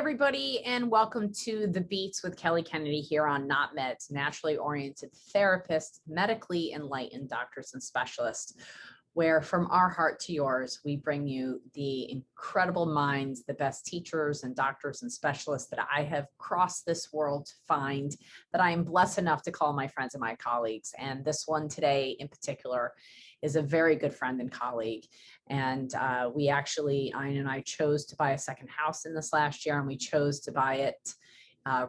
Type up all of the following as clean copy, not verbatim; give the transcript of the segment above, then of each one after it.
everybody, and welcome to The Beats with Kelly Kennedy here on Not Meds, naturally oriented therapists, medically enlightened doctors and specialists, where from our heart to yours, we bring you the incredible minds, the best teachers and doctors and specialists that I have crossed this world to find, that I am blessed enough to call my friends and my colleagues. And this one today in particular is a very good friend and colleague. And Ian and I chose to buy a second house in this last year, and we chose to buy it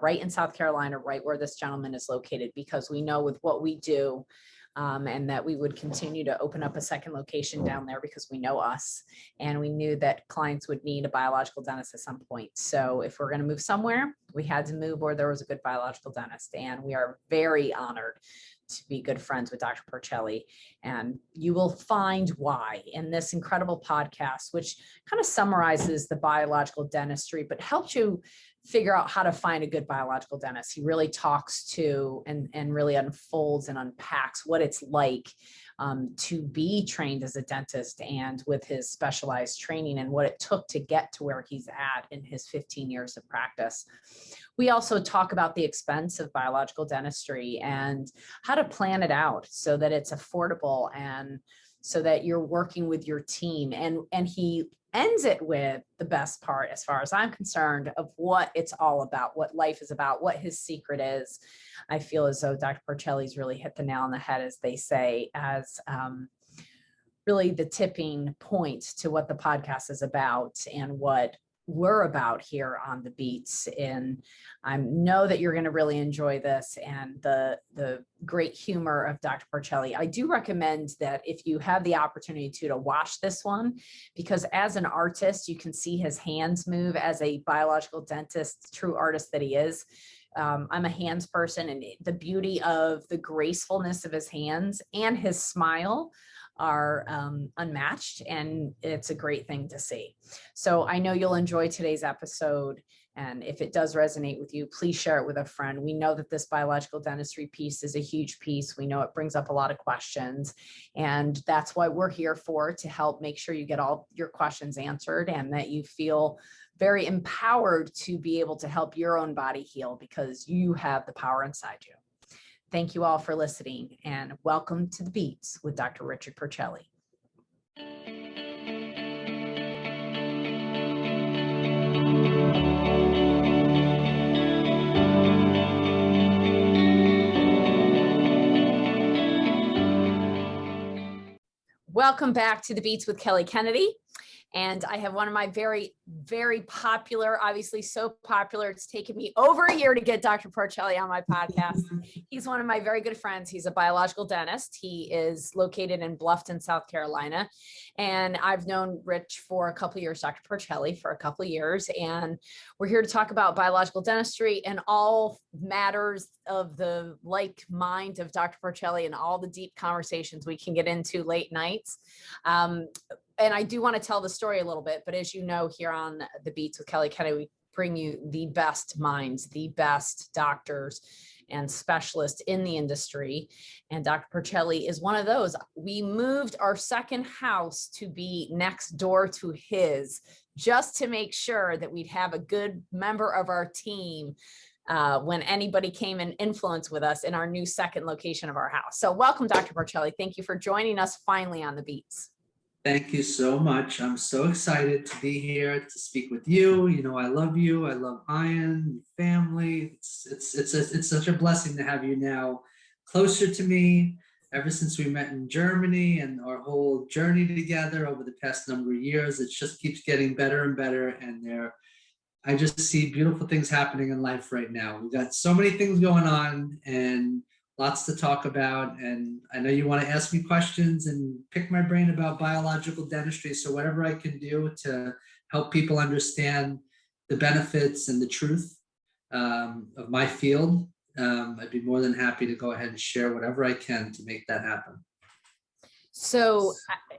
right in South Carolina, right where this gentleman is located, because we know with what we do, and that we would continue to open up a second location down there because we know us, and we knew that clients would need a biological dentist at some point. So if we're going to move somewhere, we had to move where there was a good biological dentist, and we are very honored to be good friends with Dr. Porcelli. And you will find why in this incredible podcast, which kind of summarizes the biological dentistry, but helps you figure out how to find a good biological dentist. He really talks to and really unfolds and unpacks what it's like to be trained as a dentist, and with his specialized training and what it took to get to where he's at in his 15 years of practice. We also talk about the expense of biological dentistry and how to plan it out so that it's affordable and so that you're working with your team. And he ends it with the best part, as far as I'm concerned, of what it's all about, what life is about, what his secret is. I feel as though Dr. Porcelli's really hit the nail on the head, as they say, as really the tipping point to what the podcast is about and what we're about here on The Beats. And I know that you're going to really enjoy this and the great humor of Dr. Porcelli. I do recommend that if you have the opportunity to watch this one, because as an artist, you can see his hands move as a biological dentist, true artist that he is. I'm a hands person, and the beauty of the gracefulness of his hands and his smile are unmatched, and it's a great thing to see. So I know you'll enjoy today's episode, and if it does resonate with you, please share it with a friend. We know that this biological dentistry piece is a huge piece. We know it brings up a lot of questions, and that's why we're here for, to help make sure you get all your questions answered and that you feel very empowered to be able to help your own body heal, because you have the power inside you. Thank you all for listening, and welcome to The Beats with Dr. Richard Porcelli. Welcome back to The Beats with Kelly Kennedy. And I have one of my very, very popular, obviously so popular, it's taken me over a year to get Dr. Porcelli on my podcast. He's one of my very good friends. He's a biological dentist. He is located in Bluffton, South Carolina. And I've known Rich for a couple of years, Dr. Porcelli for a couple of years. And we're here to talk about biological dentistry and all matters of the like mind of Dr. Porcelli and all the deep conversations we can get into late nights. And I do want to tell the story a little bit, but as you know, here on The Beats with Kelly Kennedy, we bring you the best minds, the best doctors and specialists in the industry. And Dr. Porcelli is one of those. We moved our second house to be next door to his, just to make sure that we'd have a good member of our team when anybody came in influence with us in our new second location of our house. So welcome, Dr. Porcelli. Thank you for joining us finally on The Beats. Thank you so much. I'm so excited to be here to speak with you. You know, I love you. I love Ian, family. It's such a blessing to have you now closer to me. Ever since we met in Germany and our whole journey together over the past number of years, it just keeps getting better and better. And I just see beautiful things happening in life right now. We've got so many things going on and lots to talk about, and I know you want to ask me questions and pick my brain about biological dentistry, so whatever I can do to help people understand the benefits and the truth of my field, I'd be more than happy to go ahead and share whatever I can to make that happen. So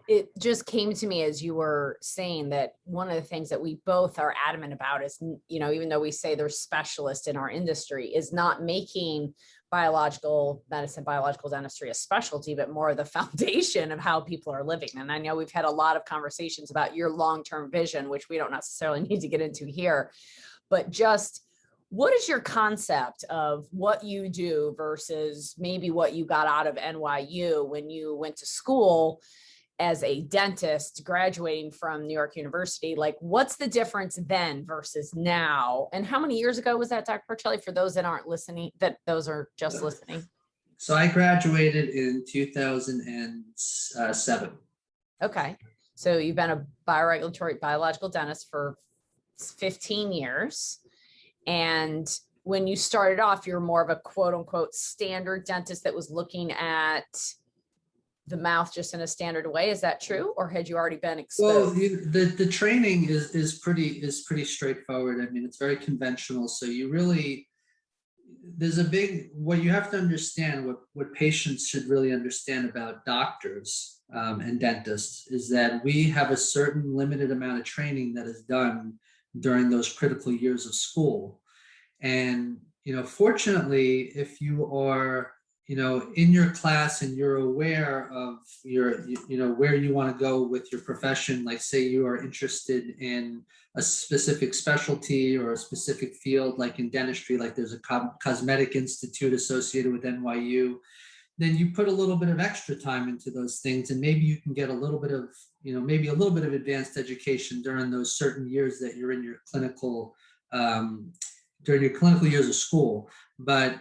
it just came to me as you were saying that one of the things that we both are adamant about is, you know, even though we say they're specialists in our industry, is not making biological medicine, biological dentistry a specialty, but more the foundation of how people are living. And I know we've had a lot of conversations about your long-term vision, which we don't necessarily need to get into here. but just what is your concept of what you do versus maybe what you got out of NYU when you went to school as a dentist graduating from New York University? Like, what's the difference then versus now? And how many years ago was that, Dr. Porcelli, for those that aren't listening, that those are just listening? So I graduated in 2007. Okay. So you've been a bioregulatory biological dentist for 15 years. And when you started off, you're more of a quote unquote standard dentist that was looking at the mouth just in a standard way. Is that true? Or had you already been exposed? Well, the training is pretty straightforward. I mean, it's very conventional. So you really, there's a big, what you have to understand, what patients should really understand about doctors and dentists is that we have a certain limited amount of training that is done during those critical years of school. And, fortunately, if you are, in your class and you're aware of where you want to go with your profession, like say you are interested in a specific specialty or a specific field, like in dentistry, like there's a cosmetic institute associated with NYU, then you put a little bit of extra time into those things, and maybe you can get a little bit of, maybe a little bit of advanced education during those certain years that you're in your clinical, during your clinical years of school. But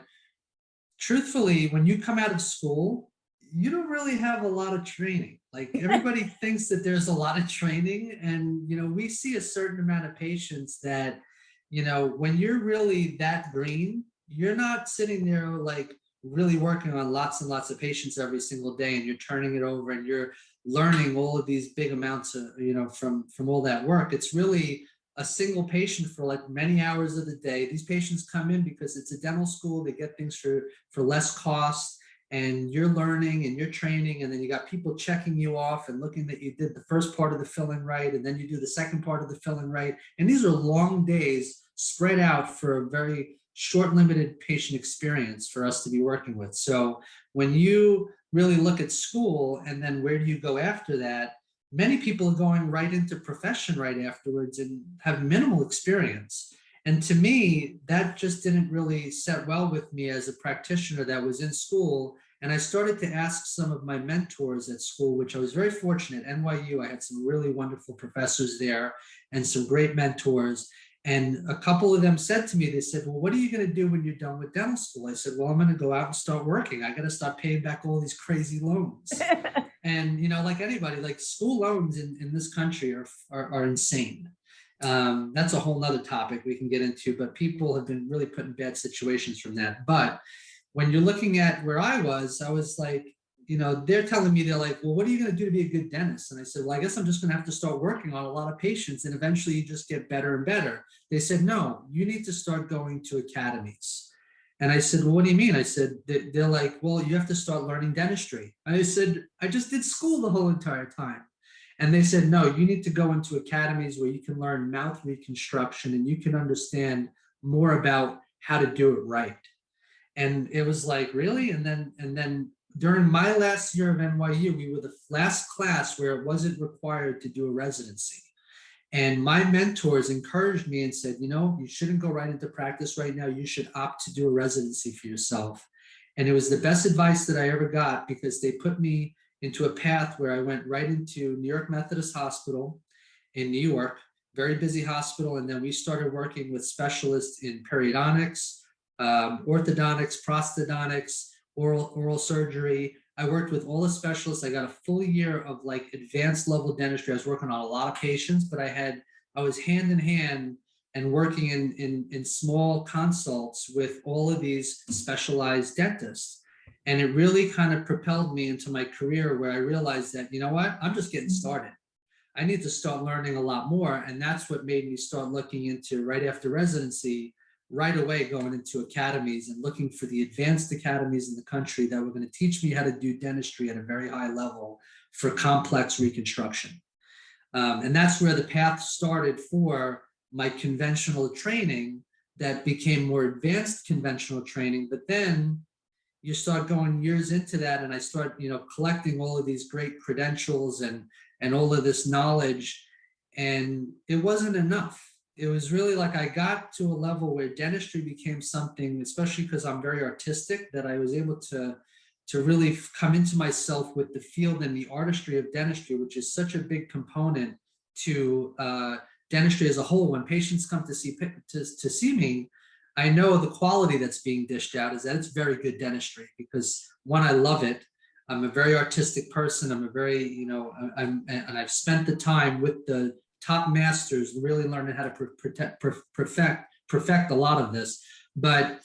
truthfully, when you come out of school, you don't really have a lot of training. Like everybody thinks that there's a lot of training, and we see a certain amount of patients that, when you're really that green, you're not sitting there like really working on lots and lots of patients every single day, and you're turning it over and you're learning all of these big amounts of, from all that work. It's really a single patient for like many hours of the day. These patients come in because it's a dental school. They get things for less cost, and you're learning and you're training, and then you got people checking you off and looking that you did the first part of the filling right, and then you do the second part of the filling right. And these are long days spread out for a very short, limited patient experience for us to be working with. So when you really look at school and then where do you go after that, many people are going right into profession right afterwards and have minimal experience. And to me, that just didn't really set well with me as a practitioner that was in school. And I started to ask some of my mentors at school, which I was very fortunate. NYU, I had some really wonderful professors there and some great mentors. And a couple of them said to me, they said, well, what are you going to do when you're done with dental school? I said, well, I'm going to go out and start working. I got to start paying back all these crazy loans. And, like anybody, like school loans in this country are insane. That's a whole nother topic we can get into, but people have been really put in bad situations from that. But when you're looking at where I was like, they're telling me, they're like, well, what are you going to do to be a good dentist? And I said, well, I guess I'm just going to have to start working on a lot of patients, and eventually you just get better and better. They said, no, you need to start going to academies. And I said, well, what do you mean? I said, they're like, well, you have to start learning dentistry. I said, I just did school the whole entire time. And they said, no, you need to go into academies where you can learn mouth reconstruction and you can understand more about how to do it right. And it was like, really? And then during my last year of NYU, we were the last class where it wasn't required to do a residency. And my mentors encouraged me and said, you shouldn't go right into practice right now. You should opt to do a residency for yourself. And it was the best advice that I ever got, because they put me into a path where I went right into New York Methodist Hospital in New York, very busy hospital. And then we started working with specialists in periodontics, orthodontics, prosthodontics, oral surgery. I worked with all the specialists. I got a full year of like advanced level dentistry. I was working on a lot of patients, but I was hand in hand and working in small consults with all of these specialized dentists. And it really kind of propelled me into my career, where I realized that, what, I'm just getting started. I need to start learning a lot more. And that's what made me start looking into, right after residency, right away going into academies and looking for the advanced academies in the country that were going to teach me how to do dentistry at a very high level for complex reconstruction. And that's where the path started for my conventional training that became more advanced conventional training. But then you start going years into that, and I start, collecting all of these great credentials and all of this knowledge, and it wasn't enough. it was really like I got to a level where dentistry became something, especially because I'm very artistic, that I was able to really come into myself with the field and the artistry of dentistry, which is such a big component to dentistry as a whole. When patients come to see me, I know the quality that's being dished out is that it's very good dentistry, because one, I love it. I'm a very artistic person. I'm a very, and I've spent the time with the top masters really learning how to perfect a lot of this. But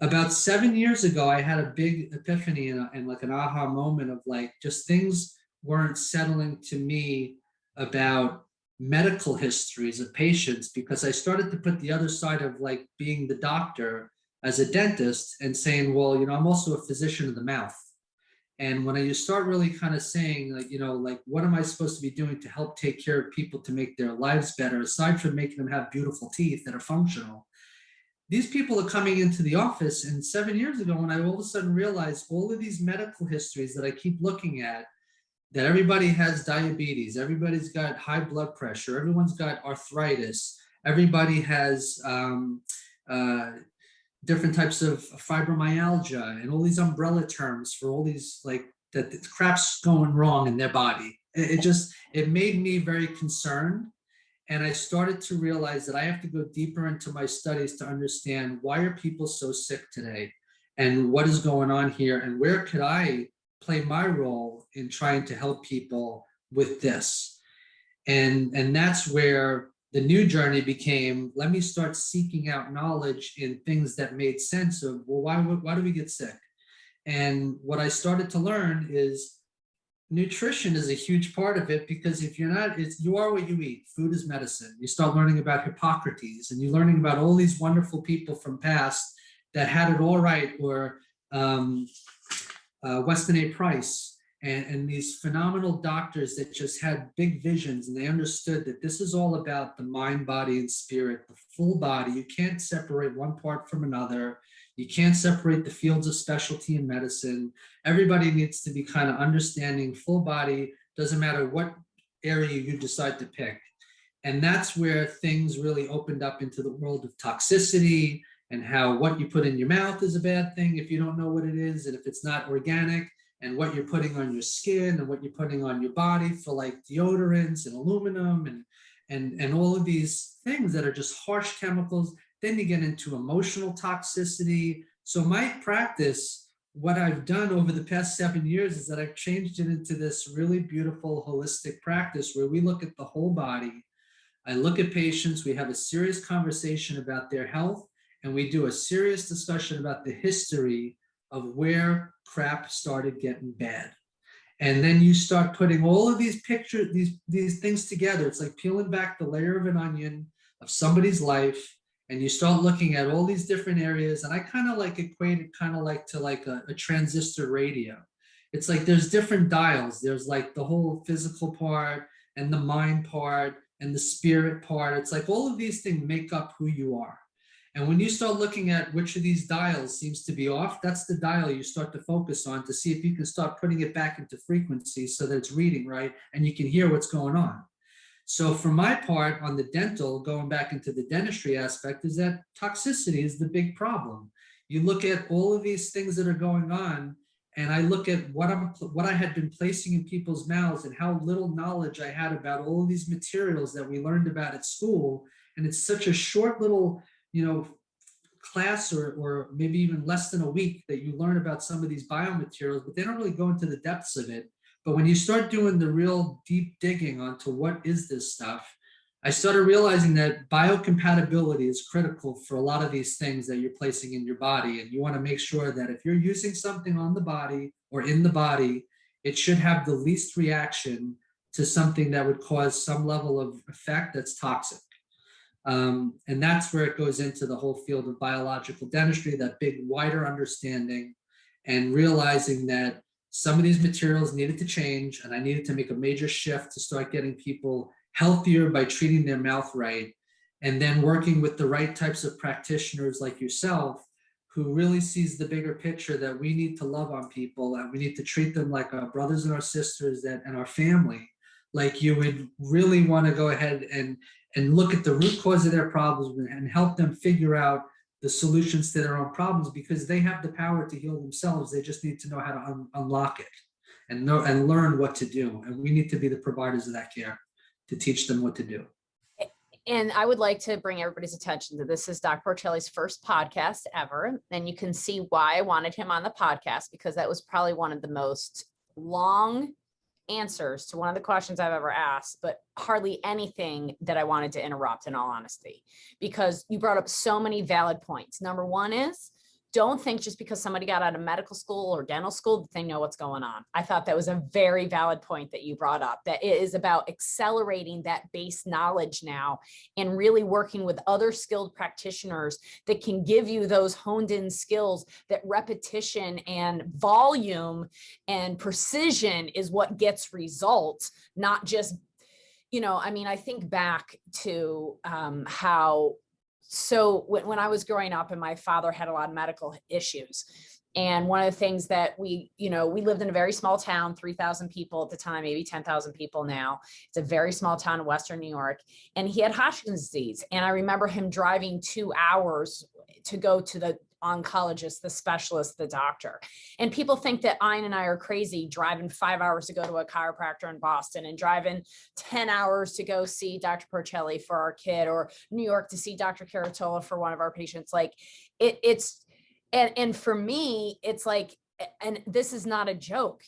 about 7 years ago, I had a big epiphany and like an aha moment of like, just things weren't settling to me about medical histories of patients, because I started to put the other side of like being the doctor as a dentist and saying, well, I'm also a physician of the mouth. And when you start really kind of saying, like, like, what am I supposed to be doing to help take care of people to make their lives better, aside from making them have beautiful teeth that are functional? These people are coming into the office. And 7 years ago, when I all of a sudden realized all of these medical histories that I keep looking at, that everybody has diabetes, everybody's got high blood pressure, everyone's got arthritis, everybody has different types of fibromyalgia, and all these umbrella terms for all these, like, that the crap's going wrong in their body. It made me very concerned. And I started to realize that I have to go deeper into my studies to understand, why are people so sick today, and what is going on here, and where could I play my role in trying to help people with this. And that's where the new journey became, let me start seeking out knowledge in things that made sense of, well, why do we get sick? And what I started to learn is nutrition is a huge part of it, because if you're not, you are what you eat. Food is medicine. You start learning about Hippocrates, and you're learning about all these wonderful people from past that had it all right, or Weston A. Price, and these phenomenal doctors that just had big visions, and they understood that this is all about the mind, body, and spirit, the full body. You can't separate one part from another. You can't separate the fields of specialty in medicine. Everybody needs to be kind of understanding full body, doesn't matter what area you decide to pick. And that's where things really opened up into the world of toxicity, and how what you put in your mouth is a bad thing if you don't know what it is, and if it's not organic, and what you're putting on your skin and what you're putting on your body for like deodorants and aluminum and all of these things that are just harsh chemicals. Then you get into emotional toxicity. So my practice, what I've done over the past 7 years, is that I've changed it into this really beautiful holistic practice where we look at the whole body. I look at patients, we have a serious conversation about their health, and we do a serious discussion about the history of where crap started getting bad. And then you start putting all of these pictures, these things together. It's like peeling back the layer of an onion of somebody's life, and you start looking at all these different areas. And I kind of like equate it kind of like to like a transistor radio. It's like there's different dials. There's like the whole physical part, and the mind part, and the spirit part. It's like all of these things make up who you are. And when you start looking at which of these dials seems to be off, that's the dial you start to focus on to see if you can start putting it back into frequency so that it's reading right and you can hear what's going on. So for my part on the dental, going back into the dentistry aspect, is that toxicity is the big problem. You look at all of these things that are going on, and I look at what I had been placing in people's mouths and how little knowledge I had about all of these materials that we learned about at school. And it's such a short little class, or maybe even less than a week, that you learn about some of these biomaterials, but they don't really go into the depths of it. But when you start doing the real deep digging onto what is this stuff, I started realizing that biocompatibility is critical for a lot of these things that you're placing in your body. And you want to make sure that if you're using something on the body or in the body, it should have the least reaction to something that would cause some level of effect that's toxic. And that's where it goes into the whole field of biological dentistry, that big, wider understanding, and realizing that some of these materials needed to change, and I needed to make a major shift to start getting people healthier by treating their mouth right, and then working with the right types of practitioners like yourself, who really sees the bigger picture that we need to love on people, and we need to treat them like our brothers and our sisters and our family. Like you would really want to go ahead and look at the root cause of their problems and help them figure out the solutions to their own problems, because they have the power to heal themselves. They just need to know how to unlock it and know and learn what to do. And we need to be the providers of that care to teach them what to do. And I would like to bring everybody's attention to this is Dr. Porcelli's first podcast ever. And you can see why I wanted him on the podcast, because that was probably one of the most long answers to one of the questions I've ever asked, but hardly anything that I wanted to interrupt, in all honesty, because you brought up so many valid points. Number one is, don't think just because somebody got out of medical school or dental school that they know what's going on. I thought that was a very valid point that you brought up, that it is about accelerating that base knowledge now and really working with other skilled practitioners that can give you those honed in skills, that repetition and volume and precision is what gets results, not just, I mean, I think back to how so when I was growing up and my father had a lot of medical issues, and one of the things that we lived in a very small town, 3,000 people at the time, maybe 10,000 people now. It's a very small town in Western New York, and he had Hodgkin's disease. And I remember him driving 2 hours to go to the oncologist, the specialist, the doctor. And people think that Ian and I are crazy driving 5 hours to go to a chiropractor in Boston and driving 10 hours to go see Dr. Porcelli for our kid, or New York to see Dr. Caratola for one of our patients. Like and for me, it's like, and this is not a joke.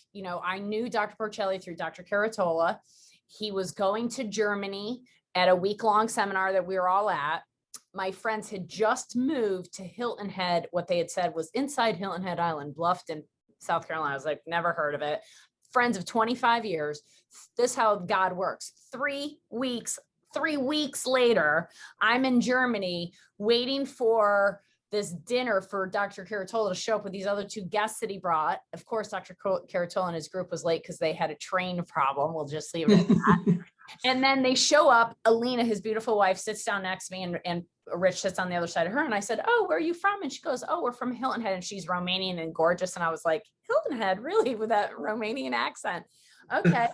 I knew Dr. Porcelli through Dr. Caratola. He was going to Germany at a week-long seminar that we were all at. My friends had just moved to Hilton Head. What they had said was inside Hilton Head Island, Bluffton, South Carolina. I was like, never heard of it. Friends of 25 years. This is how God works. 3 weeks later, I'm in Germany waiting for this dinner for Dr. Caratola to show up with these other 2 guests that he brought. Of course, Dr. Caratola and his group was late because they had a train problem. We'll just leave it at that. And then they show up. Alina, his beautiful wife, sits down next to me, and Rich sits on the other side of her. And I said, "Oh, where are you from?" And she goes, "Oh, we're from Hilton Head." And she's Romanian and gorgeous. And I was like, "Hilton Head, really?" With that Romanian accent. Okay.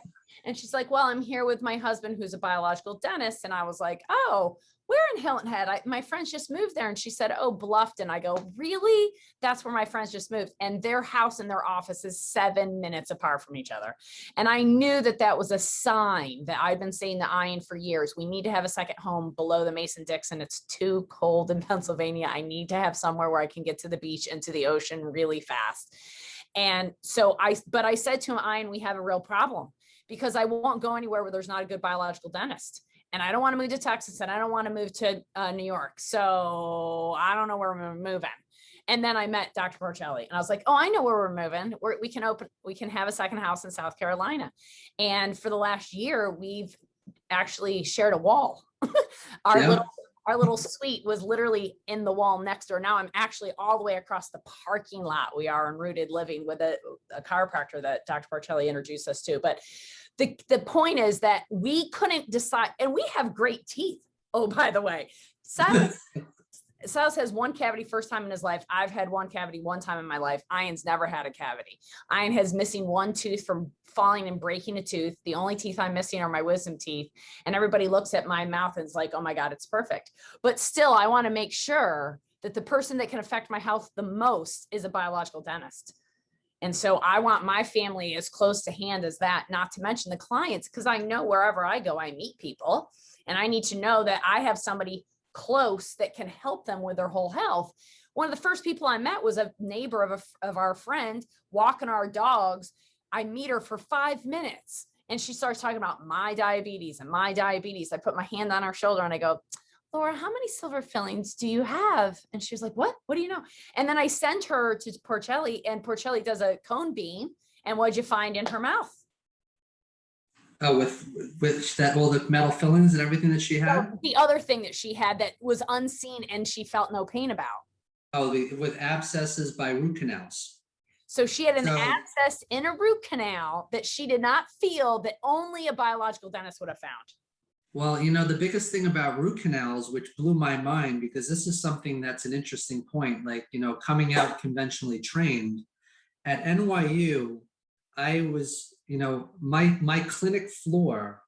And she's like, "Well, I'm here with my husband, who's a biological dentist." And I was like, "Oh, where in Hilton Head? My friends just moved there." And she said, "Oh, Bluffton." I go, "Really? That's where my friends just moved." And their house and their office is 7 minutes apart from each other. And I knew that that was a sign that I've been saying to Ian for years. We need to have a second home below the Mason-Dixon. It's too cold in Pennsylvania. I need to have somewhere where I can get to the beach and to the ocean really fast. And so I said to him, "Ian, we have a real problem, because I won't go anywhere where there's not a good biological dentist. And I don't want to move to Texas, and I don't want to move to New York. So I don't know where we're moving." And then I met Dr. Porcelli, and I was like, "Oh, I know where we're moving. We can have a second house in South Carolina." And for the last year, we've actually shared a wall. Our little suite was literally in the wall next door. Now I'm actually all the way across the parking lot. We are in rooted living with a chiropractor that Dr. Porcelli introduced us to. But the point is that we couldn't decide, and we have great teeth. Oh, by the way, Silas has 1 cavity first time in his life. I've had 1 cavity 1 time in my life. Ian's never had a cavity. Ian has missing 1 tooth from falling and breaking a tooth. The only teeth I'm missing are my wisdom teeth. And everybody looks at my mouth and is like, "Oh my God, it's perfect." But still, I want to make sure that the person that can affect my health the most is a biological dentist. And so I want my family as close to hand as that, not to mention the clients, because I know wherever I go, I meet people, and I need to know that I have somebody close that can help them with their whole health. One of the first people I met was a neighbor of our friend walking our dogs. I meet her for 5 minutes, and she starts talking about my diabetes and my diabetes. I put my hand on her shoulder and I go, "Laura, how many silver fillings do you have?" And she was like, "What? What do you know?" And then I sent her to Porcelli, and Porcelli does a cone beam. And what'd you find in her mouth? Oh, with that, all the metal fillings and everything that she had. So the other thing that she had that was unseen and she felt no pain about. Oh, with abscesses by root canals. So she had an abscess in a root canal that she did not feel, that only a biological dentist would have found. Well, the biggest thing about root canals, which blew my mind, because this is something that's an interesting point, like, coming out conventionally trained at NYU, I was, my clinic floor,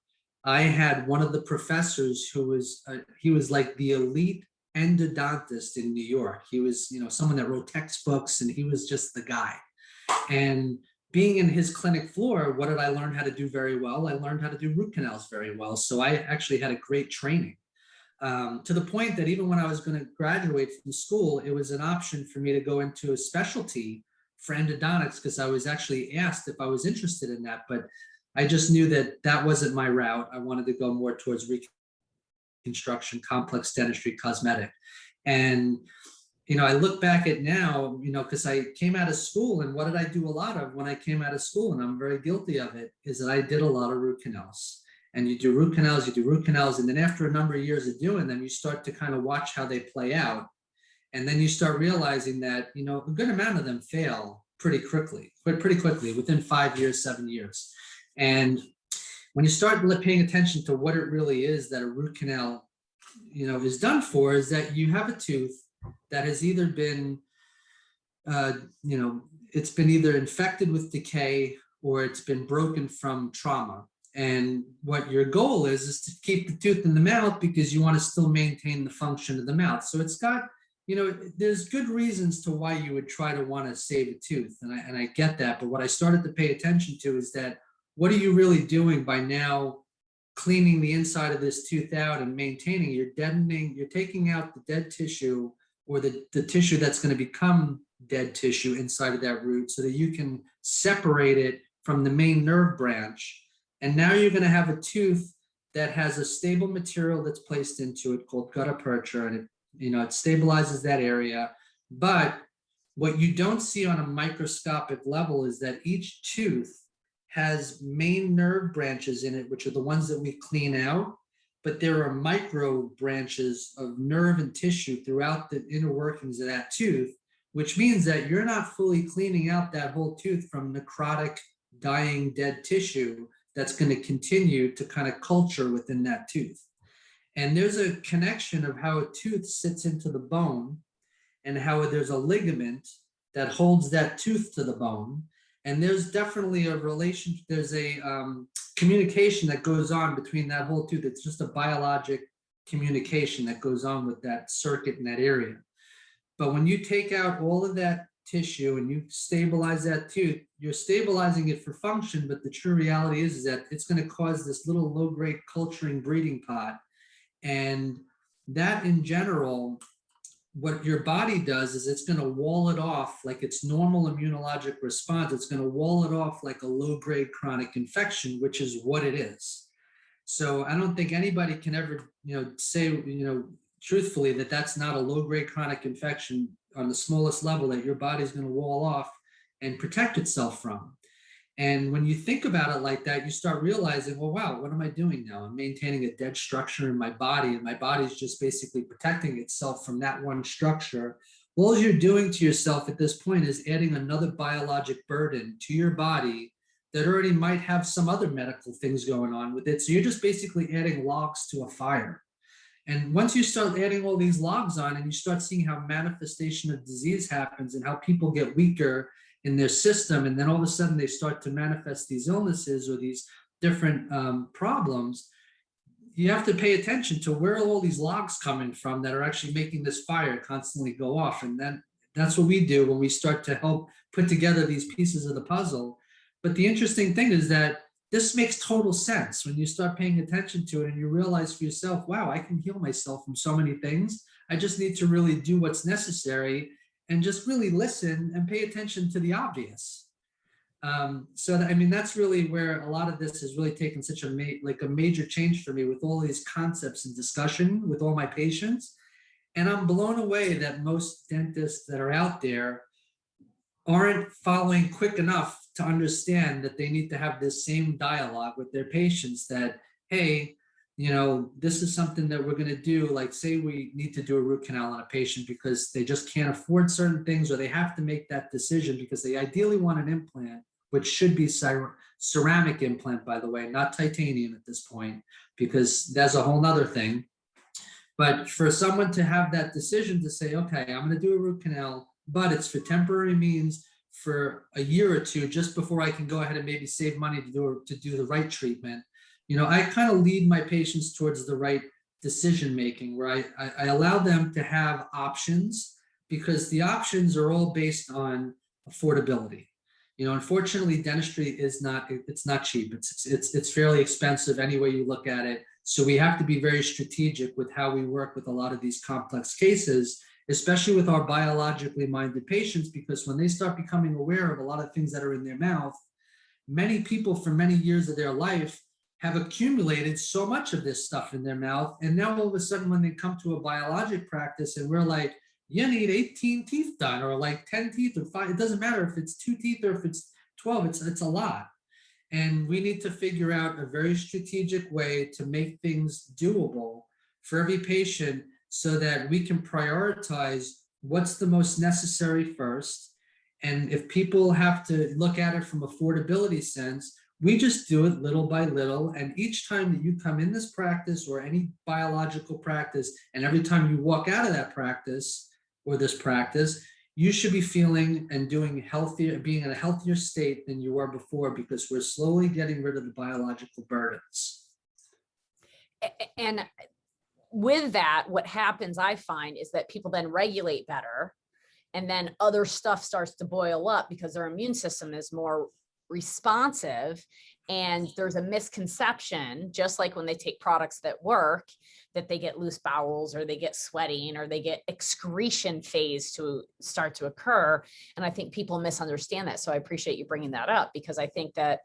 I had one of the professors who was, he was like the elite endodontist in New York. He was, someone that wrote textbooks, and he was just the guy. And being in his clinic floor, what did I learn how to do very well? I learned how to do root canals very well. So I actually had a great training, to the point that even when I was going to graduate from school, it was an option for me to go into a specialty for endodontics, because I was actually asked if I was interested in that. But I just knew that that wasn't my route. I wanted to go more towards reconstruction, complex dentistry, cosmetic. And I look back at now, because I came out of school, and what did I do a lot of when I came out of school, and I'm very guilty of it, is that I did a lot of root canals. And you do root canals, and then after a number of years of doing them, you start to kind of watch how they play out. And then you start realizing that, a good amount of them fail pretty quickly, within 5 years, 7 years. And when you start paying attention to what it really is that a root canal, is done for, is that you have a tooth that has either been, it's been either infected with decay, or it's been broken from trauma. And what your goal is to keep the tooth in the mouth, because you want to still maintain the function of the mouth. So it's got, there's good reasons to why you would try to want to save a tooth. And I get that. But what I started to pay attention to is that, what are you really doing by now cleaning the inside of this tooth out and maintaining? You're deadening, you're taking out the dead tissue, or the tissue that's going to become dead tissue inside of that root, so that you can separate it from the main nerve branch. And now you're going to have a tooth that has a stable material that's placed into it called gutta percha, and it stabilizes that area. But what you don't see on a microscopic level is that each tooth has main nerve branches in it, which are the ones that we clean out. But there are micro branches of nerve and tissue throughout the inner workings of that tooth, which means that you're not fully cleaning out that whole tooth from necrotic, dying, dead tissue that's going to continue to kind of culture within that tooth. And there's a connection of how a tooth sits into the bone, and how there's a ligament that holds that tooth to the bone. And there's definitely a relation, there's a communication that goes on between that whole tooth. It's just a biologic communication that goes on with that circuit in that area. But when you take out all of that tissue and you stabilize that tooth, you're stabilizing it for function, but the true reality is that it's going to cause this little low-grade culturing breeding pot. And that in general, what your body does is it's going to wall it off like its normal immunologic response. It's going to wall it off like a low-grade chronic infection, which is what it is. So I don't think anybody can ever, say, truthfully, that that's not a low-grade chronic infection on the smallest level that your body's going to wall off and protect itself from. And when you think about it like that, you start realizing, well, wow, what am I doing now? I'm maintaining a dead structure in my body, and my body's just basically protecting itself from that one structure. All you're doing to yourself at this point is adding another biologic burden to your body that already might have some other medical things going on with it. So you're just basically adding logs to a fire. And once you start adding all these logs on, and you start seeing how manifestation of disease happens and how people get weaker in their system, and then all of a sudden they start to manifest these illnesses or these different problems, you have to pay attention to where are all these logs coming from that are actually making this fire constantly go off. And then that's what we do when we start to help put together these pieces of the puzzle. But the interesting thing is that this makes total sense when you start paying attention to it, and you realize for yourself, wow, I can heal myself from so many things. I just need to really do what's necessary and just really listen and pay attention to the obvious. That's really where a lot of this has really taken such a major change for me, with all these concepts and discussion with all my patients. And I'm blown away that most dentists that are out there aren't following quick enough to understand that they need to have this same dialogue with their patients that, hey, this is something that we're going to do. Like, say we need to do a root canal on a patient because they just can't afford certain things, or they have to make that decision because they ideally want an implant, which should be ceramic implant, by the way, not titanium at this point, because that's a whole nother thing. But for someone to have that decision to say, okay, I'm going to do a root canal, but it's for temporary means for a year or two, just before I can go ahead and maybe save money to do the right treatment. I kind of lead my patients towards the right decision making, where I allow them to have options, because the options are all based on affordability. Unfortunately, dentistry is not, it's not cheap. It's fairly expensive any way you look at it. So we have to be very strategic with how we work with a lot of these complex cases, especially with our biologically minded patients, because when they start becoming aware of a lot of things that are in their mouth, many people for many years of their life have accumulated so much of this stuff in their mouth. And now all of a sudden, when they come to a biologic practice and we're like, you need 18 teeth done, or like 10 teeth or 5, it doesn't matter if it's 2 teeth or if it's 12, it's a lot. And we need to figure out a very strategic way to make things doable for every patient, so that we can prioritize what's the most necessary first. And if people have to look at it from affordability sense, we just do it little by little. And each time that you come in this practice or any biological practice, and every time you walk out of that practice or this practice, you should be feeling and doing healthier, being in a healthier state than you were before, because we're slowly getting rid of the biological burdens. And with that, what happens, I find, is that people then regulate better, and then other stuff starts to boil up because their immune system is more responsive. And there's a misconception, just like when they take products that work, that they get loose bowels, or they get sweating, or they get excretion phase to start to occur. And I think people misunderstand that. So I appreciate you bringing that up, because I think that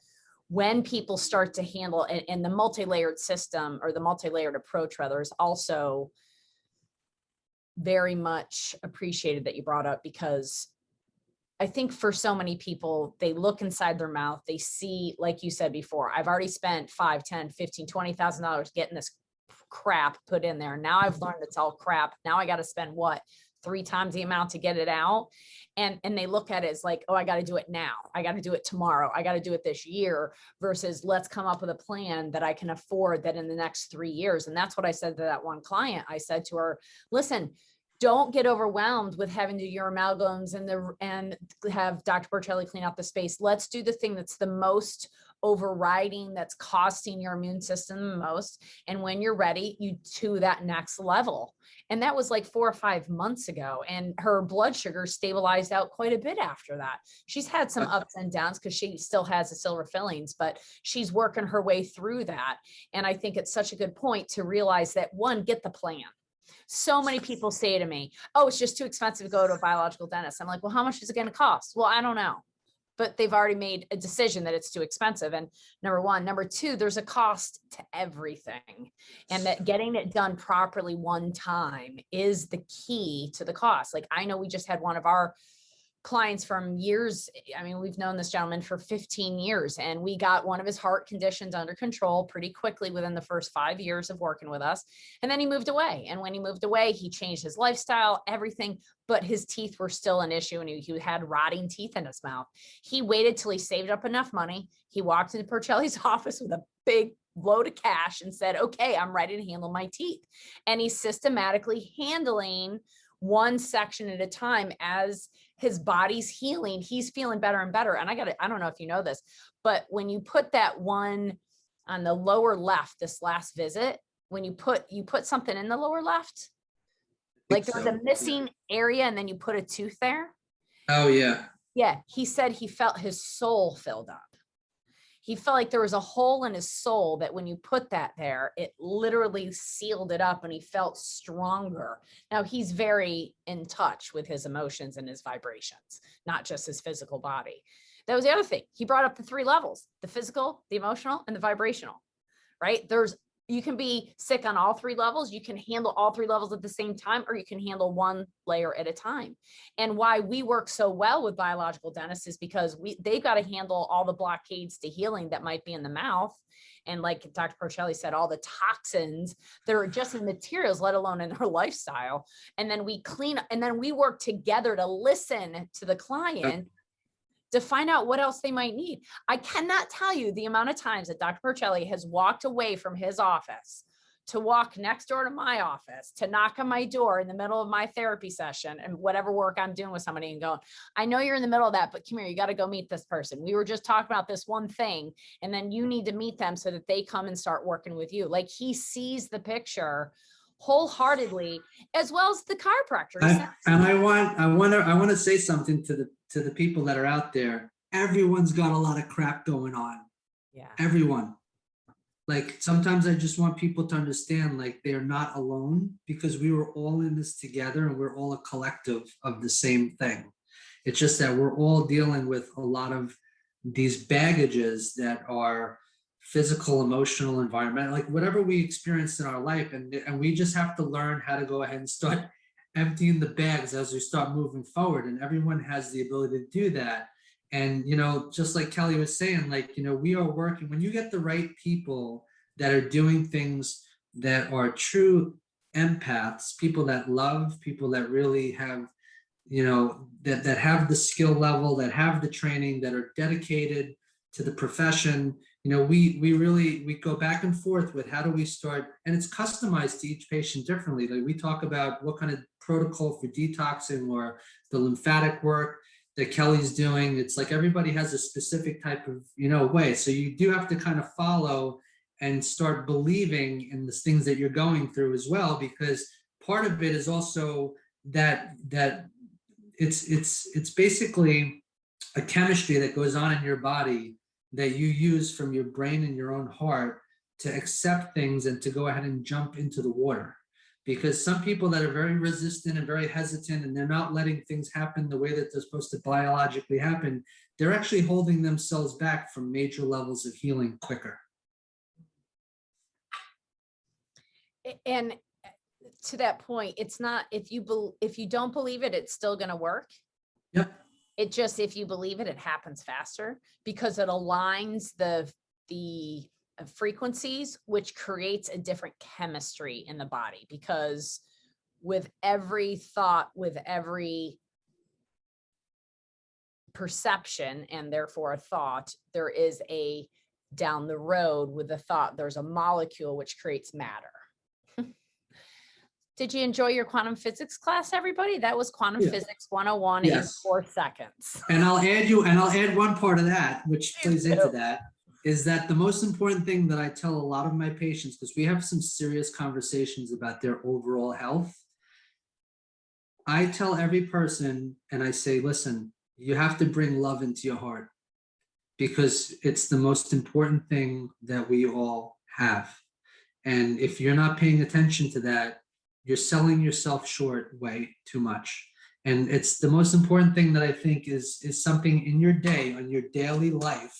when people start to handle, and the multi-layered system, or the multi-layered approach rather, is also very much appreciated that you brought up, because I think for so many people, they look inside their mouth, they see, like you said before, I've already spent $5, $10, $15, $20,000 getting this crap put in there. Now I've learned it's all crap. Now I got to spend what, 3 times the amount to get it out. And they look at it as like, oh, I got to do it now. I got to do it tomorrow. I got to do it this year, versus let's come up with a plan that I can afford that in the next 3 years. And that's what I said to that one client. I said to her, listen, don't get overwhelmed with having to do your amalgams and have Dr. Porcelli clean out the space. Let's do the thing that's the most overriding, that's costing your immune system the most. And when you're ready, you to that next level. And that was like 4 or 5 months ago. And her blood sugar stabilized out quite a bit after that. She's had some ups and downs because she still has the silver fillings, but she's working her way through that. And I think it's such a good point to realize that, one, get the plan. So many people say to me, oh, it's just too expensive to go to a biological dentist. I'm like, well, how much is it going to cost? Well, I don't know. But they've already made a decision that it's too expensive. And number one. Number two, there's a cost to everything. And that getting it done properly one time is the key to the cost. Like, I know we just had one of our clients from years. I mean, we've known this gentleman for 15 years, and we got one of his heart conditions under control pretty quickly within the first 5 years of working with us. And then he moved away. And when he moved away, he changed his lifestyle, everything, but his teeth were still an issue. And he had rotting teeth in his mouth. He waited till he saved up enough money. He walked into Porcelli's office with a big load of cash and said, okay, I'm ready to handle my teeth. And he's systematically handling one section at a time. As his body's healing, he's feeling better and better. And I don't know if you know this, but when you put that one on the lower left, this last visit, when you put something in the lower left, like there was a missing area, and then you put a tooth there. Oh yeah. Yeah. He said he felt his soul filled up. He felt like there was a hole in his soul that when you put that there, it literally sealed it up, and he felt stronger. Now he's very in touch with his emotions and his vibrations, not just his physical body. That was the other thing. He brought up the 3 levels: the physical, the emotional, and the vibrational, right? You can be sick on all 3 levels. You can handle all 3 levels at the same time, or you can handle one layer at a time. And why we work so well with biological dentists is because they've got to handle all the blockades to healing that might be in the mouth. And like Dr. Porcelli said, all the toxins that are just in materials, let alone in their lifestyle. And then we clean, and then we work together to listen to the client to find out what else they might need. I cannot tell you the amount of times that Dr. Porcelli has walked away from his office to walk next door to my office, to knock on my door in the middle of my therapy session and whatever work I'm doing with somebody and going, I know you're in the middle of that, but come here, you got to go meet this person. We were just talking about this one thing, and then you need to meet them so that they come and start working with you. Like, he sees the picture wholeheartedly, as well as the chiropractor. I want to say something to the people that are out there. Everyone's got a lot of crap going on. Yeah. Everyone. Like, sometimes I just want people to understand, like, they're not alone, because we were all in this together and we're all a collective of the same thing. It's just that we're all dealing with a lot of these baggages that are physical, emotional, environmental, like whatever we experienced in our life. And we just have to learn how to go ahead and start emptying the bags as we start moving forward. And everyone has the ability to do that. And, just like Kelly was saying, like, we are working, when you get the right people that are doing things that are true empaths, people that love, people that really have, that have the skill level, that have the training, that are dedicated to the profession, we go back and forth with how do we start, and it's customized to each patient differently. Like, we talk about what kind of protocol for detoxing or the lymphatic work that Kelly's doing. It's like everybody has a specific type of, way. So you do have to kind of follow and start believing in the things that you're going through as well, because part of it is also that it's basically a chemistry that goes on in your body that you use from your brain and your own heart to accept things and to go ahead and jump into the water. Because some people that are very resistant and very hesitant, and they're not letting things happen the way that they're supposed to biologically happen, they're actually holding themselves back from major levels of healing quicker. And to that point, it's not, if you don't believe it, it's still going to work. Yep. It just, if you believe it, it happens faster, because it aligns the frequencies, which creates a different chemistry in the body. Because with every thought, with every perception, and therefore a thought, there is a down the road with a thought, there's a molecule which creates matter. Did you enjoy your quantum physics class, everybody? That was quantum physics 101 in 4 seconds. And I'll add one part of that, which plays into that, is that the most important thing that I tell a lot of my patients, because we have some serious conversations about their overall health, I tell every person, and I say, listen, you have to bring love into your heart, because it's the most important thing that we all have. And if you're not paying attention to that, you're selling yourself short way too much. And it's the most important thing that I think is something in your day, on your daily life,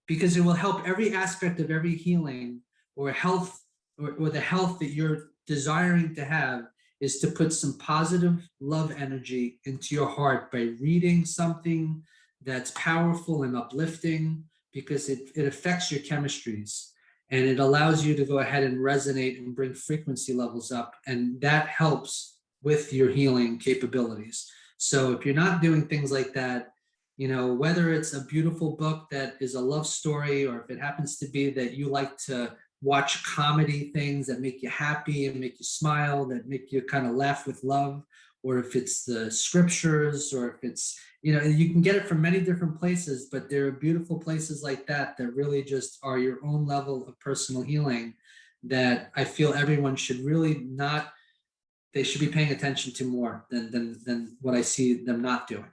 because it will help every aspect of every healing or health, or the health that you're desiring to have, is to put some positive love energy into your heart by reading something that's powerful and uplifting, because it affects your chemistries. And it allows you to go ahead and resonate and bring frequency levels up. And that helps with your healing capabilities. So if you're not doing things like that, whether it's a beautiful book that is a love story, or if it happens to be that you like to watch comedy things that make you happy and make you smile, that make you kind of laugh with love, or if it's the scriptures, or if it's, you can get it from many different places, but there are beautiful places like that that really just are your own level of personal healing, that I feel everyone should really they should be paying attention to more than what I see them not doing.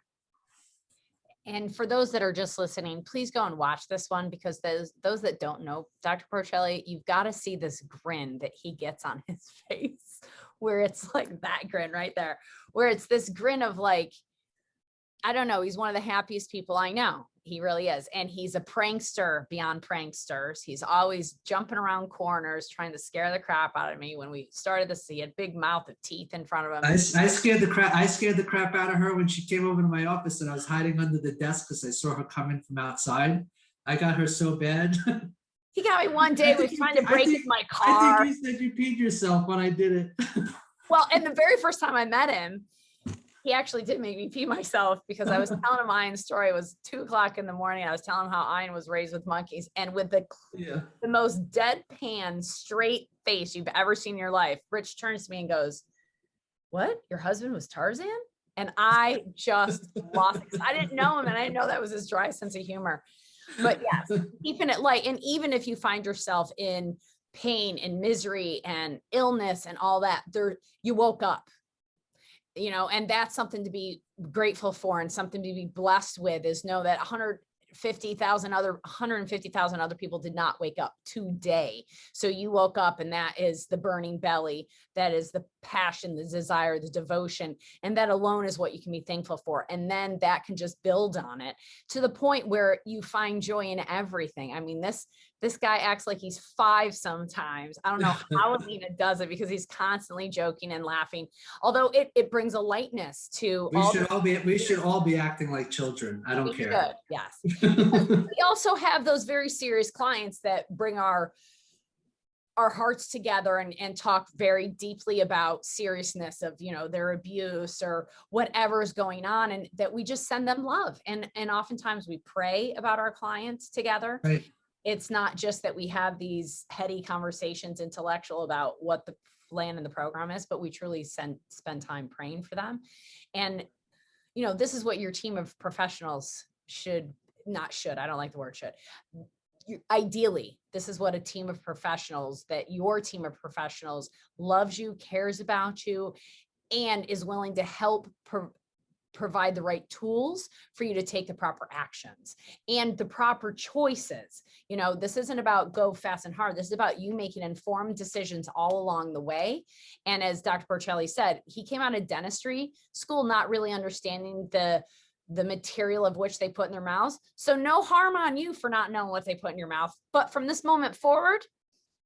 And for those that are just listening, please go and watch this one, because those that don't know Dr. Porcelli, you've got to see this grin that he gets on his face, where it's like that grin right there, where it's this grin of like, I don't know, he's one of the happiest people I know. He really is. And he's a prankster beyond pranksters. He's always jumping around corners, trying to scare the crap out of me. When we started this, he had big mouth of teeth in front of him. I scared the crap out of her when she came over to my office, and I was hiding under the desk because I saw her coming from outside. I got her so bad. He got me one day, was trying to break in my car. I think you said you peed yourself when I did it. Well, and the very first time I met him, he actually did make me pee myself because I was telling him Ian's story. It was 2 o'clock in the morning. I was telling him how Ian was raised with monkeys, and with Yeah. the most deadpan, straight face you've ever seen in your life, Rich turns to me and goes, "What? Your husband was Tarzan?" And I just lost it. I didn't know him, and I didn't know that was his dry sense of humor. But yes, keeping it light. And even if you find yourself in pain and misery and illness and all that, you woke up, and that's something to be grateful for and something to be blessed with, is know that 150,000 other people did not wake up today. So you woke up, and that is the burning belly. That is the passion, the desire, the devotion. And that alone is what you can be thankful for. And then that can just build on it to the point where you find joy in everything. I mean, this guy acts like he's 5 sometimes. I don't know how he even does it, because he's constantly joking and laughing. Although it brings a lightness to We should all be acting like children. I don't care. Should, yes. We also have those very serious clients that bring our hearts together and talk very deeply about seriousness of, their abuse or whatever is going on, and that we just send them love. And oftentimes we pray about our clients together. Right. It's not just that we have these heady conversations, intellectual, about what the plan and the program is, but we truly spend time praying for them. And, this is what your team of professionals I don't like the word should. Ideally, this is what your team of professionals loves you, cares about you, and is willing to help provide the right tools for you to take the proper actions and the proper choices. This isn't about go fast and hard. This is about you making informed decisions all along the way. And as Dr. Porcelli said, he came out of dentistry school not really understanding the material of which they put in their mouths. So no harm on you for not knowing what they put in your mouth. But from this moment forward,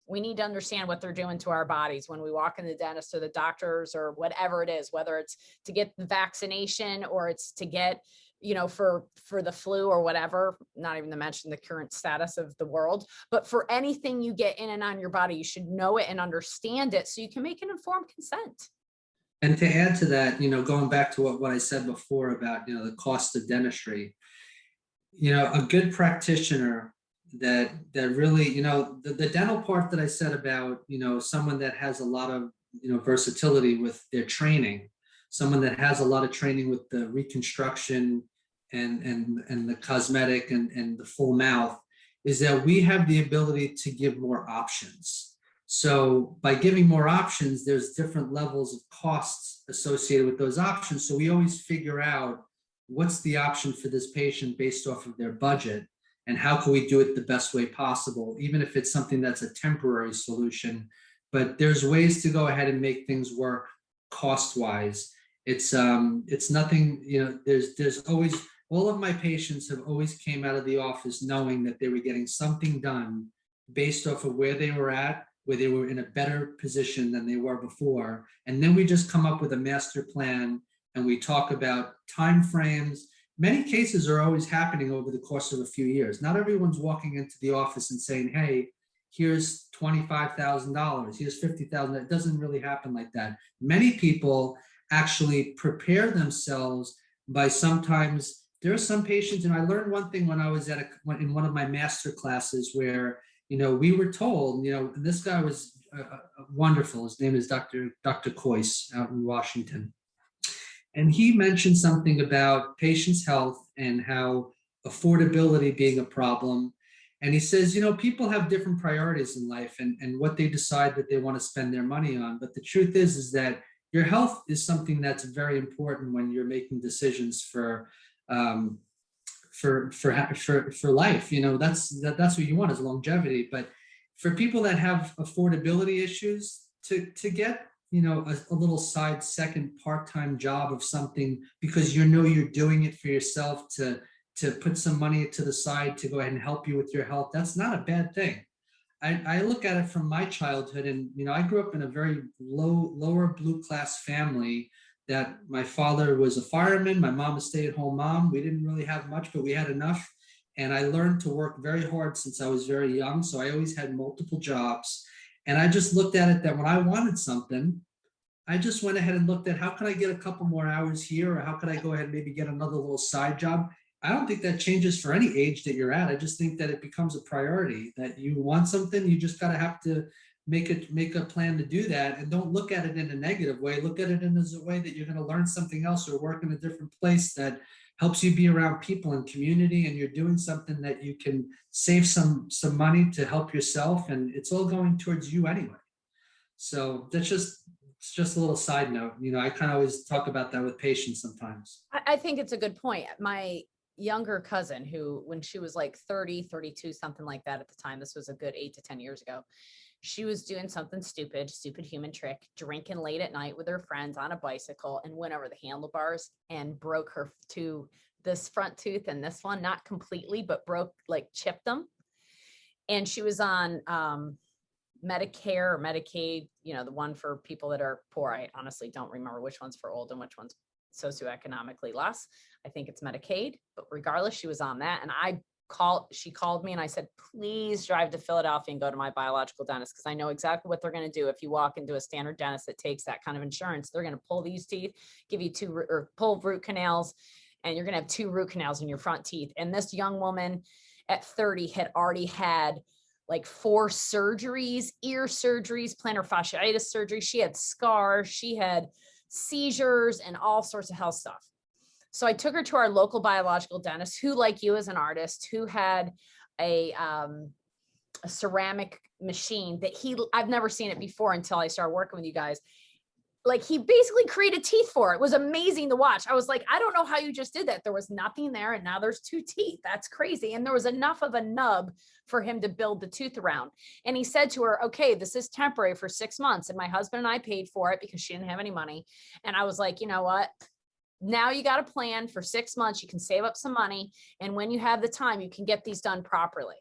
we need to understand what they're doing to our bodies when we walk in the dentist or the doctors or whatever it is, whether it's to get the vaccination or it's to get, for the flu or whatever, not even to mention the current status of the world. But for anything you get in and on your body, you should know it and understand it so you can make an informed consent. And to add to that, going back to what I said before about, the cost of dentistry, a good practitioner that really, the dental part that I said about, someone that has a lot of, versatility with their training, someone that has a lot of training with the reconstruction and the cosmetic and the full mouth, is that we have the ability to give more options. So by giving more options, there's different levels of costs associated with those options. So we always figure out what's the option for this patient based off of their budget, and how can we do it the best way possible, even if it's something that's a temporary solution. But there's ways to go ahead and make things work cost-wise. It's nothing, there's always, all of my patients have always came out of the office knowing that they were getting something done based off of where they were at, where they were in a better position than they were before. And then we just come up with a master plan, and we talk about timeframes. Many cases are always happening over the course of a few years. Not everyone's walking into the office and saying, hey, here's $25,000, here's $50,000. It doesn't really happen like that. Many people actually prepare themselves by sometimes, there are some patients, and I learned one thing when I was in one of my master classes where, we were told, and this guy was wonderful. His name is Dr. Coyce out in Washington. And he mentioned something about patients' health and how affordability being a problem. And he says, people have different priorities in life and what they decide that they want to spend their money on. But the truth is that your health is something that's very important when you're making decisions for life. That's what you want, is longevity. But for people that have affordability issues, to get a little side second part-time job of something because you're doing it for yourself, to put some money to the side to go ahead and help you with your health, that's not a bad thing. I look at it from my childhood, and I grew up in a very lower blue class family. That my father was a fireman, my mom a stay-at-home mom. We didn't really have much, but we had enough. And I learned to work very hard since I was very young. So I always had multiple jobs. And I just looked at it that when I wanted something, I just went ahead and looked at how can I get a couple more hours here, or how could I go ahead and maybe get another little side job. I don't think that changes for any age that you're at. I just think that it becomes a priority that you want something, you just gotta have to make a plan to do that, and don't look at it in a negative way. Look at it in as a way that you're gonna learn something else or work in a different place that helps you be around people and community, and you're doing something that you can save some money to help yourself, and it's all going towards you anyway. So that's just, it's just a little side note. I kind of always talk about that with patients sometimes. I think it's a good point. My younger cousin, who when she was like 30, 32, something like that at the time, this was a good 8 to 10 years ago, she was doing something stupid human trick, drinking late at night with her friends on a bicycle, and went over the handlebars and broke this front tooth and this one, not completely, but broke, like chipped them. And she was on Medicare or Medicaid, the one for people that are poor. I honestly don't remember which one's for old and which one's socioeconomically less. I think it's Medicaid, but regardless, she was on that. And she called me and I said, please drive to Philadelphia and go to my biological dentist, because I know exactly what they're going to do. If you walk into a standard dentist that takes that kind of insurance, they're going to pull these teeth, give you pull root canals, and you're going to have 2 root canals in your front teeth. And this young woman at 30 had already had like 4 surgeries, ear surgeries, plantar fasciitis surgery. She had scars, she had seizures, and all sorts of health stuff. So I took her to our local biological dentist, who, like you, is an artist, who had a ceramic machine that I've never seen it before until I started working with you guys. Like, he basically created teeth for it. It was amazing to watch. I was like, I don't know how you just did that. There was nothing there, and now there's 2 teeth. That's crazy. And there was enough of a nub for him to build the tooth around. And he said to her, okay, this is temporary for 6 months. And my husband and I paid for it because she didn't have any money. And I was like, you know what? Now you got a plan for 6 months. You can save up some money. And when you have the time, you can get these done properly.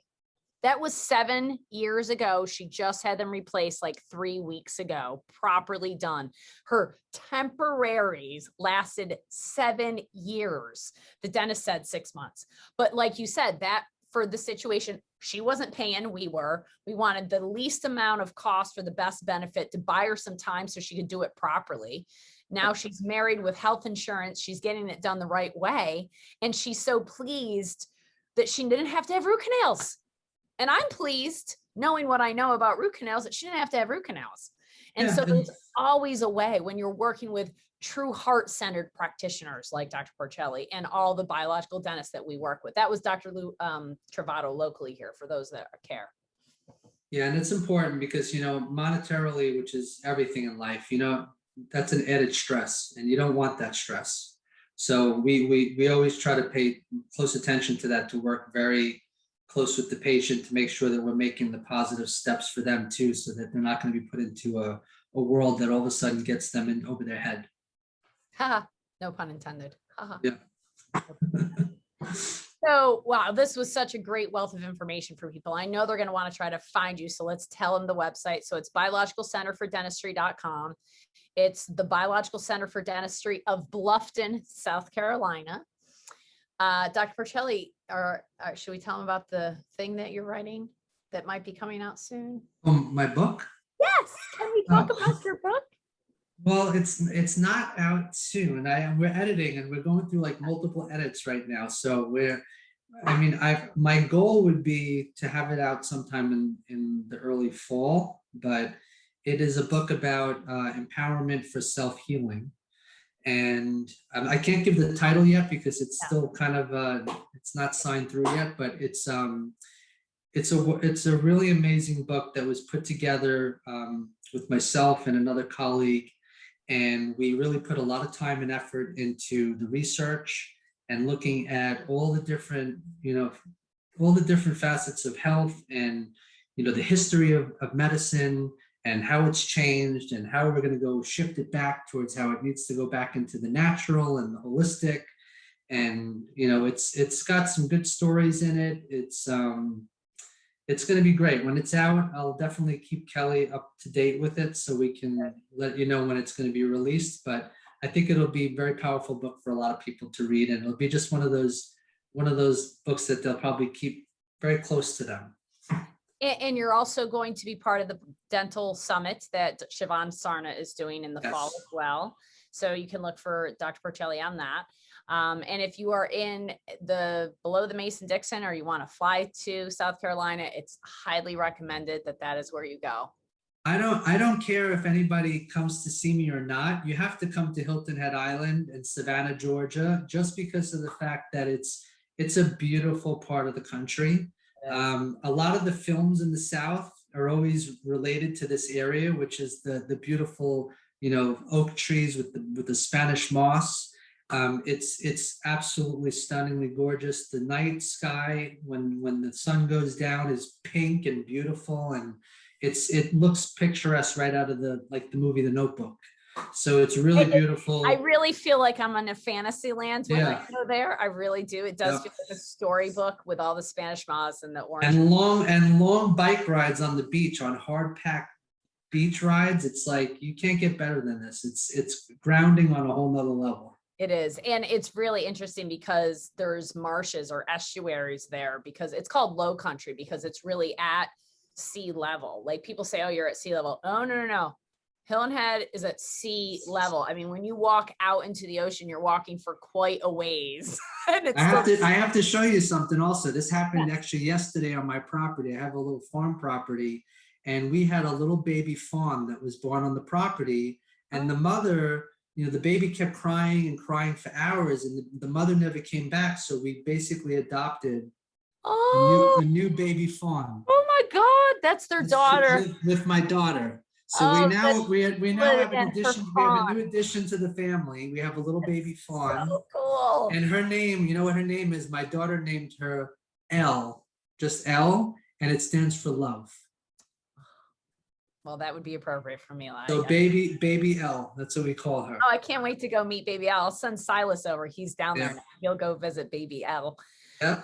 That was 7 years ago. She just had them replaced like 3 weeks ago, properly done. Her temporaries lasted 7 years. The dentist said 6 months. But like you said, that for the situation, she wasn't paying, we were. We wanted the least amount of cost for the best benefit to buy her some time so she could do it properly. Now she's married with health insurance. She's getting it done the right way. And she's so pleased that she didn't have to have root canals. And I'm pleased, knowing what I know about root canals, that she didn't have to have root canals. And Yeah, so and there's always a way when you're working with true heart-centered practitioners like Dr. Porcelli and all the biological dentists that we work with. That was Dr. Lou Travato locally here, for those that care. yeah, and it's important because monetarily, which is everything in life, that's an added stress, and you don't want that stress. So we always try to pay close attention to that, to work very close with the patient to make sure that we're making the positive steps for them too, so that they're not going to be put into a world that all of a sudden gets them in over their head. Haha, no pun intended. Haha. Yeah. So, wow, this was such a great wealth of information for people. I know they're going to want to try to find you. So let's tell them the website. So it's biologicalcenterfordentistry.com. It's the Biological Center for Dentistry of Bluffton, South Carolina. Dr. Porcelli, should we tell them about the thing that you're writing that might be coming out soon? My book? Yes. Can we talk about your book? Well, it's not out soon. We're editing, and we're going through like multiple edits right now. So my goal would be to have it out sometime in the early fall, but it is a book about empowerment for self-healing. And I can't give the title yet because it's still kind of it's not signed through yet, but it's a really amazing book that was put together with myself and another colleague, and we really put a lot of time and effort into the research and looking at all the different facets of health, and the history of medicine and how it's changed, and how we're going to go shift it back towards how it needs to go back into the natural and the holistic. And it's got some good stories in it. It's going to be great. When it's out, I'll definitely keep Kelly up to date with it so we can let you know when it's going to be released. But I think it'll be a very powerful book for a lot of people to read, and it'll be just one of those books that they'll probably keep very close to them. And you're also going to be part of the dental summit that Siobhan Sarna is doing in the fall Yes. as well. So you can look for Dr. Porcelli on that. And if you are in below the Mason-Dixon, or you want to fly to South Carolina, it's highly recommended that is where you go. I don't care if anybody comes to see me or not. You have to come to Hilton Head Island in Savannah, Georgia, just because of the fact that it's a beautiful part of the country. A lot of the films in the South are always related to this area, which is the beautiful, oak trees with the Spanish moss. It's absolutely stunningly gorgeous. The night sky when the sun goes down is pink and beautiful, and it looks picturesque right out of the movie The Notebook. So it's really beautiful. I really feel like I'm in a fantasy land when I Yeah. go there. I really do. It does Yep. feel like a storybook with all the Spanish moss and the orange. And long bike rides on the beach, on hard packed beach rides. It's like you can't get better than this. It's grounding on a whole nother level. It is. And it's really interesting because there's marshes or estuaries there, because it's called low country because it's really at sea level. Like people say, oh, you're at sea level. Oh, no. Hilton Head is at sea level. I mean, when you walk out into the ocean, you're walking for quite a ways. And I have to show you something also. This happened actually yesterday on my property. I have a little farm property, and we had a little baby fawn that was born on the property, and the mother, the baby kept crying and crying for hours, and the mother never came back. So we basically adopted a new baby fawn. Oh my God, that's their daughter. With my daughter. So we now have an addition. We have a new addition to the family. We have a little baby fawn. So cool. And her name, you know what her name is? My daughter named her L, just L, and it stands for love. Well, that would be appropriate for me. So baby L, that's what we call her. Oh, I can't wait to go meet baby L. I'll send Silas over. He's down there now. He'll go visit baby L. Yep.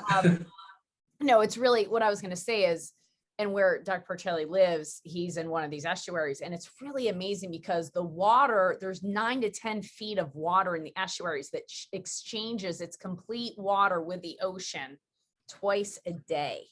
No, it's really what I was going to say is, and where Dr. Porcelli lives, he's in one of these estuaries, and it's really amazing because the water, there's 9 to 10 feet of water in the estuaries that exchanges its complete water with the ocean twice a day.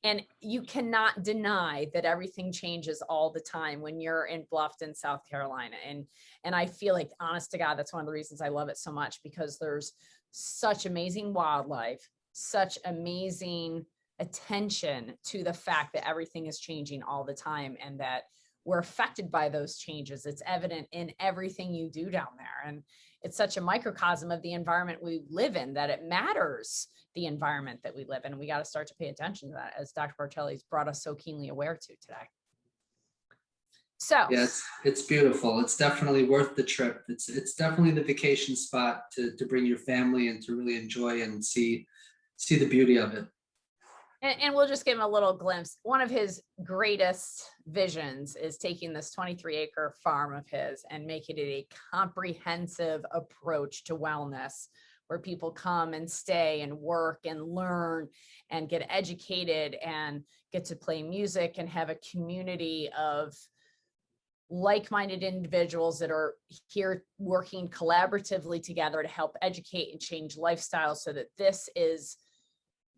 And you cannot deny that everything changes all the time when you're in Bluffton, South Carolina. And I feel like, honest to God, that's one of the reasons I love it so much, because there's such amazing wildlife, such amazing attention to the fact that everything is changing all the time and that we're affected by those changes. It's evident in everything you do down there. And it's such a microcosm of the environment we live in that it matters, the environment that we live in. And we got to start to pay attention to that, as Dr. Porcelli's brought us so keenly aware to today. So yes, it's beautiful. It's definitely worth the trip. It's definitely the vacation spot to bring your family and to really enjoy and see the beauty of it. And we'll just give him a little glimpse. One of his greatest visions is taking this 23-acre farm of his and making it a comprehensive approach to wellness, where people come and stay and work and learn and get educated and get to play music and have a community of like-minded individuals that are here working collaboratively together to help educate and change lifestyles, so that this is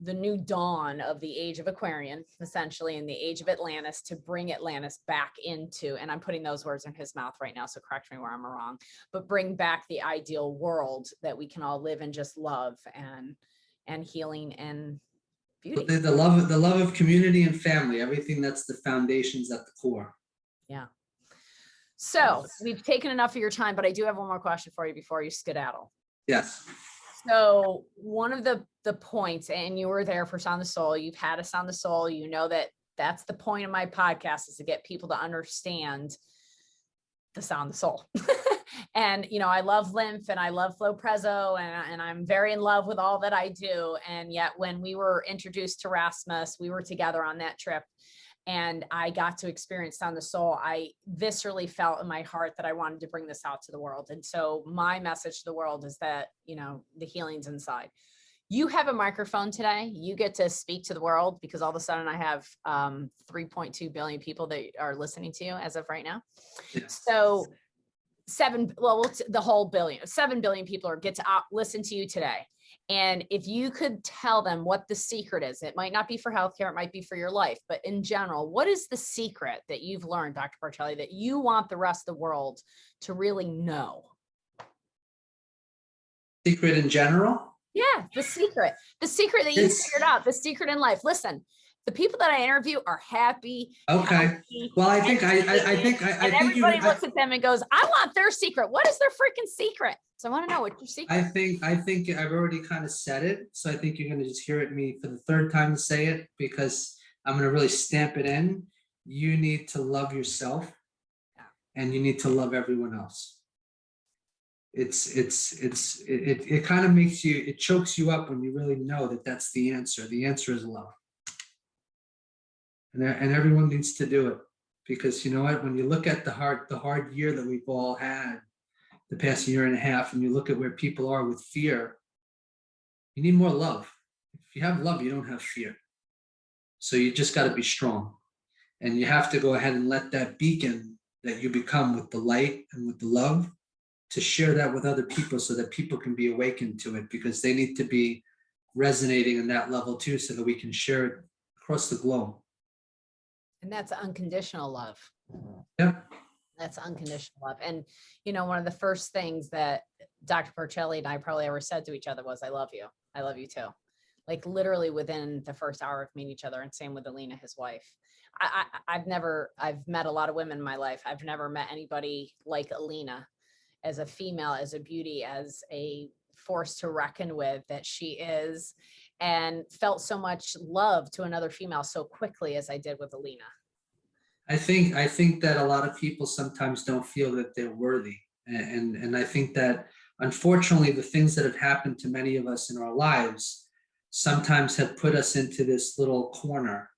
the new dawn of the age of Aquarian, essentially, in the age of Atlantis, to bring Atlantis back into, and I'm putting those words in his mouth right now, so correct me where I'm wrong, but bring back the ideal world that we can all live in, just love and healing and beauty. The love of community and family, everything that's the foundations at the core. Yeah. So we've taken enough of your time, but I do have one more question for you before you skedaddle. Yes. So one of the points, and you were there for Sound the Soul, you've had us on the Soul, you know that that's the point of my podcast, is to get people to understand the Sound the Soul. And, I love lymph and I love Flow Prezzo, and I'm very in love with all that I do. And yet when we were introduced to Rasmus, we were together on that trip, and I got to experience Sound the Soul. I viscerally felt in my heart that I wanted to bring this out to the world. And so my message to the world is that, the healing's inside. You have a microphone today. You get to speak to the world, because all of a sudden I have 3.2 billion people that are listening to you as of right now. Yes. So the whole billion, 7 billion people are get to listen to you today. And if you could tell them what the secret is, it might not be for healthcare, it might be for your life, but in general, what is the secret that you've learned, Dr. Porcelli, that you want the rest of the world to really know? Secret in general? Yeah, the secret that you figured out, the secret in life. Listen, the people that I interview are happy. Okay. Healthy, Well, I think everybody looks at them and goes, I want their secret. What is their freaking secret? So I want to know what's your secret. I think I've already kind of said it. So I think you're going to just hear it me for the third time to say it, because I'm going to really stamp it in. You need to love yourself, and you need to love everyone else. It kind of makes you, it chokes you up when you really know that that's the answer. The answer is love. And everyone needs to do it, because you know what, when you look at the hard year that we've all had the past year and a half, and you look at where people are with fear, you need more love. If you have love, you don't have fear. So you just got to be strong, and you have to go ahead and let that beacon that you become with the light and with the love, to share that with other people, so that people can be awakened to it, because they need to be resonating in that level too, so that we can share it across the globe. And that's unconditional love. Yeah. That's unconditional love. And, you know, one of the first things that Dr. Porcelli and I probably ever said to each other was, I love you. I love you too. Like literally within the first hour of meeting each other, and same with Alina, his wife. I've met a lot of women in my life. I've never met anybody like Alina, as a female, as a beauty, as a force to reckon with that she is, and felt so much love to another female so quickly as I did with Alina. I think that a lot of people sometimes don't feel that they're worthy. And I think that unfortunately the things that have happened to many of us in our lives sometimes have put us into this little corner,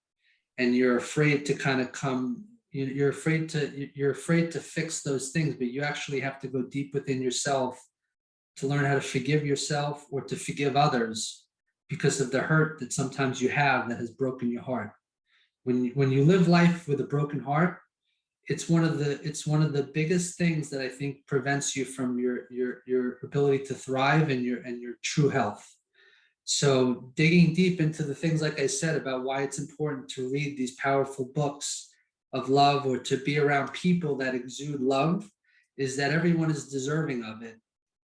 and you're afraid to kind of come, you're afraid to fix those things, but you actually have to go deep within yourself to learn how to forgive yourself, or to forgive others, because of the hurt that sometimes you have that has broken your heart. When you live life with a broken heart, it's one of the biggest things that I think prevents you from your ability to thrive and your true health. So digging deep into the things, like I said, about why it's important to read these powerful books of love, or to be around people that exude love, is that everyone is deserving of it.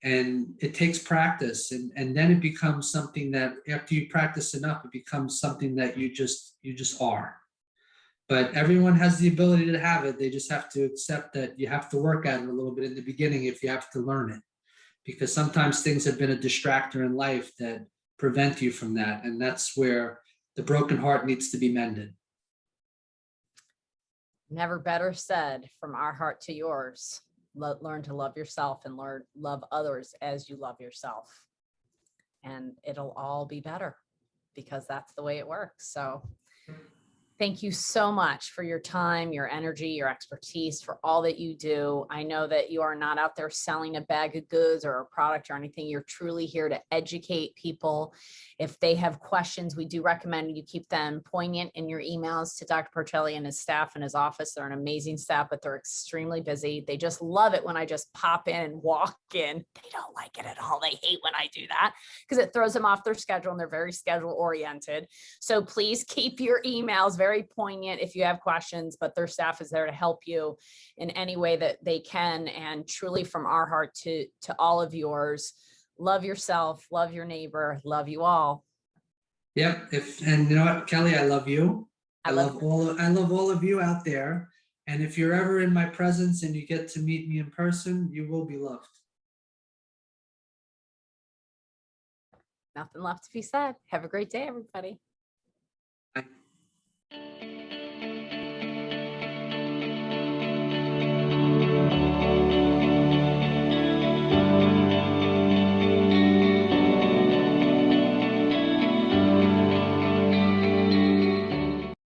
And it takes practice, and then it becomes something that after you practice enough, it becomes something that you just are. But everyone has the ability to have it. They just have to accept that you have to work at it a little bit in the beginning if you have to learn it, because sometimes things have been a distractor in life that prevent you from that. And that's where the broken heart needs to be mended. Never better said. From our heart to yours. Learn to love yourself, and love others as you love yourself. And it'll all be better, because that's the way it works. So thank you so much for your time, your energy, your expertise, for all that you do. I know that you are not out there selling a bag of goods or a product or anything. You're truly here to educate people. If they have questions, we do recommend you keep them poignant in your emails to Dr. Porcelli and his staff in his office. They're an amazing staff, but they're extremely busy. They just love it when I just pop in and walk in. They don't like it at all. They hate when I do that, because it throws them off their schedule, and they're very schedule oriented. So please keep your emails very poignant if you have questions, but their staff is there to help you in any way that they can. And truly, from our heart to all of yours, love yourself, love your neighbor, love you all. Yep. And you know what, Kelly, I love you. I love all of you out there. And if you're ever in my presence and you get to meet me in person, you will be loved. Nothing left to be said. Have a great day, everybody.